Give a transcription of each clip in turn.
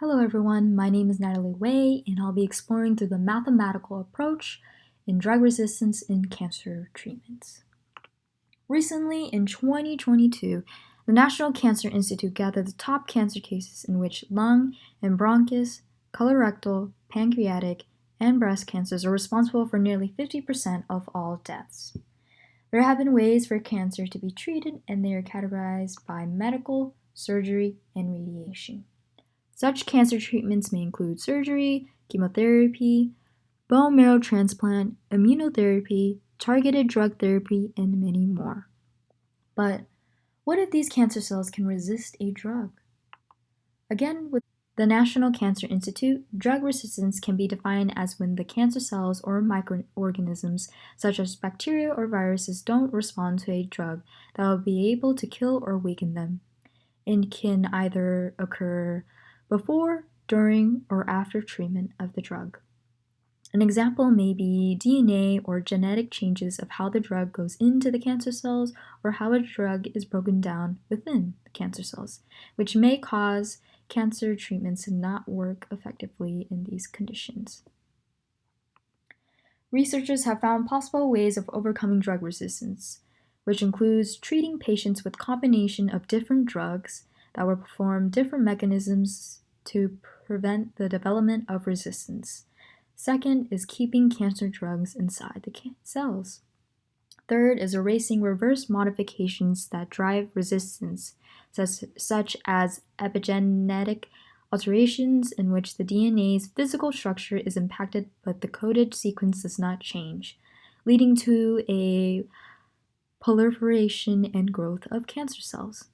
Hello everyone, my name is Natalie Wei, and I'll be exploring through the mathematical approach in drug resistance in cancer treatments. Recently, in 2022, the National Cancer Institute gathered the top cancer cases in which lung and bronchus, colorectal, pancreatic, and breast cancers are responsible for nearly 50% of all deaths. There have been ways for cancer to be treated, and they are categorized by medical, surgery, and radiation. Such cancer treatments may include surgery, chemotherapy, bone marrow transplant, immunotherapy, targeted drug therapy, and many more. But what if these cancer cells can resist a drug? Again, with the National Cancer Institute, drug resistance can be defined as when the cancer cells or microorganisms, such as bacteria or viruses, don't respond to a drug that will be able to kill or weaken them. It can either occur before, during, or after treatment of the drug. An example may be DNA or genetic changes of how the drug goes into the cancer cells or how a drug is broken down within the cancer cells, which may cause cancer treatments to not work effectively in these conditions. Researchers have found possible ways of overcoming drug resistance, which includes treating patients with combination of different drugs that will perform different mechanisms to prevent the development of resistance. Second is keeping cancer drugs inside the cells. Third is erasing reverse modifications that drive resistance, such as epigenetic alterations in which the DNA's physical structure is impacted but the coded sequence does not change, leading to a proliferation and growth of cancer cells.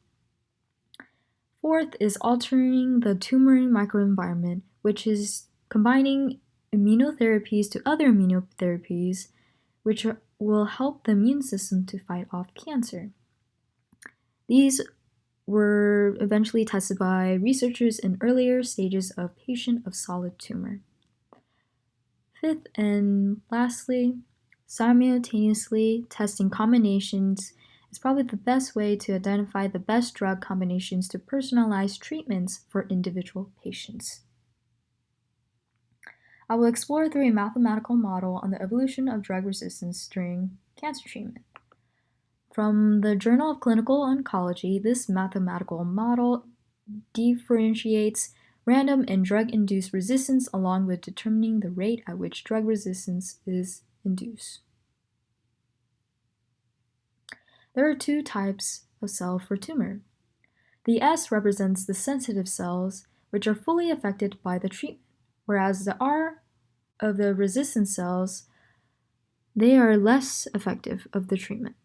Fourth is altering the tumor microenvironment, which is combining immunotherapies to other immunotherapies, which will help the immune system to fight off cancer. These were eventually tested by researchers in earlier stages of patient of solid tumor. Fifth and lastly, simultaneously testing combinations is probably the best way to identify the best drug combinations to personalize treatments for individual patients. I will explore through a mathematical model on the evolution of drug resistance during cancer treatment. From the Journal of Clinical Oncology, this mathematical model differentiates random and drug-induced resistance along with determining the rate at which drug resistance is induced. There are two types of cell for tumor. The S represents the sensitive cells, which are fully affected by the treatment, whereas the R of the resistant cells, they are less effective of the treatment.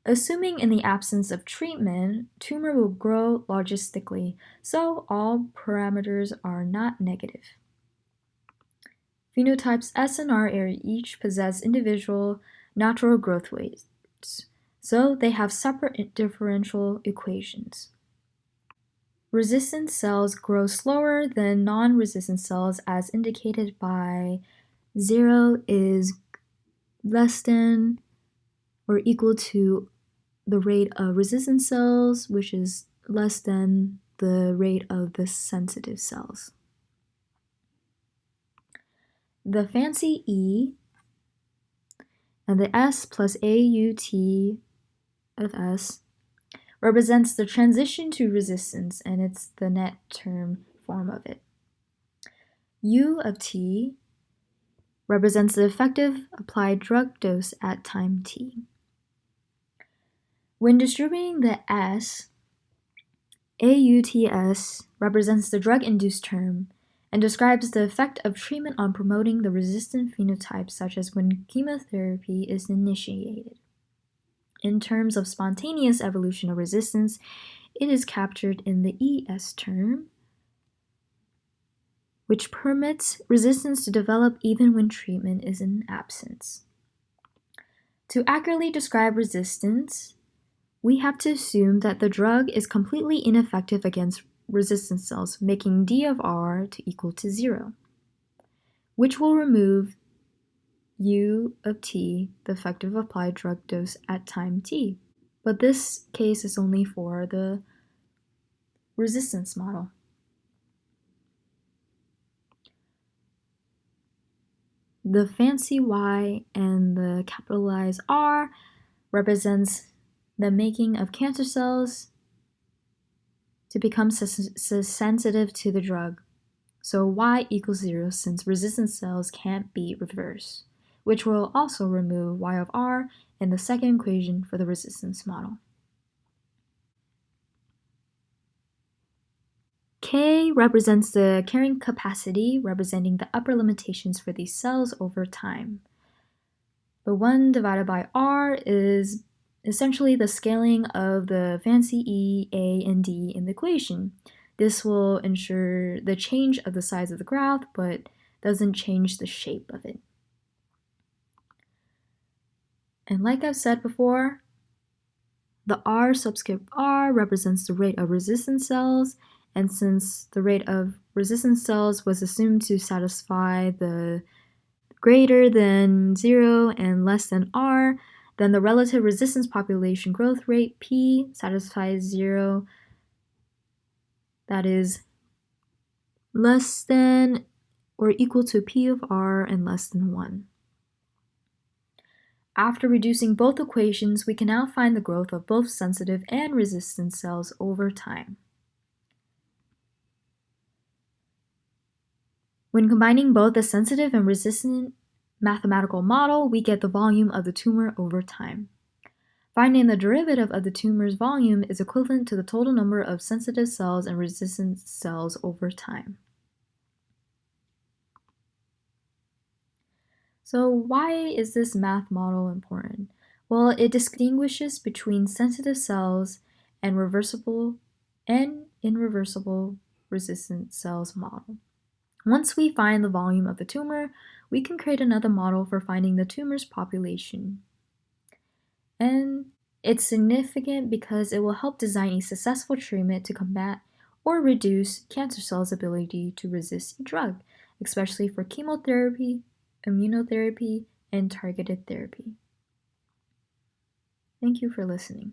Assuming in the absence of treatment, tumor will grow logistically, so all parameters are not negative. Phenotypes S and R each possess individual natural growth rates, so they have separate differential equations. Resistant cells grow slower than non-resistant cells as indicated by 0 is less than or equal to the rate of resistant cells, which is less than the rate of the sensitive cells. The fancy E and the S plus AUT of S represents the transition to resistance, and it's the net term form of it. U of T represents the effective applied drug dose at time t. When distributing the S, AUTS represents the drug-induced term and describes the effect of treatment on promoting the resistant phenotypes, such as when chemotherapy is initiated. In terms of spontaneous evolution of resistance, it is captured in the ES term, which permits resistance to develop even when treatment is in absence. To accurately describe resistance, we have to assume that the drug is completely ineffective against resistant cells, making D of R to equal to 0, which will remove U of T, the effective applied drug dose at time t. But this case is only for the resistance model. the fancy Y and the capitalized R represents the making of cancer cells to become sensitive to the drug. So Y equals 0 since resistant cells can't be reversed, which will also remove Y of R in the second equation for the resistance model. K represents the carrying capacity, representing the upper limitations for these cells over time. The 1 divided by R is essentially the scaling of the fancy E, A, and D in the equation. This will ensure the change of the size of the graph, but doesn't change the shape of it. And like I've said before, the R subscript R represents the rate of resistant cells, and since the rate of resistant cells was assumed to satisfy the greater than 0 and less than R, then the relative resistance population growth rate, P, satisfies 0, that is less than or equal to P of R and less than 1. After reducing both equations, we can now find the growth of both sensitive and resistant cells over time. When combining both the sensitive and resistant mathematical model, we get the volume of the tumor over time. Finding the derivative of the tumor's volume is equivalent to the total number of sensitive cells and resistant cells over time. So why is this math model important? Well, it distinguishes between sensitive cells and reversible and irreversible resistant cells model. Once we find the volume of the tumor, we can create another model for finding the tumor's population. And it's significant because it will help design a successful treatment to combat or reduce cancer cells' ability to resist a drug, especially for chemotherapy, immunotherapy, and targeted therapy. Thank you for listening.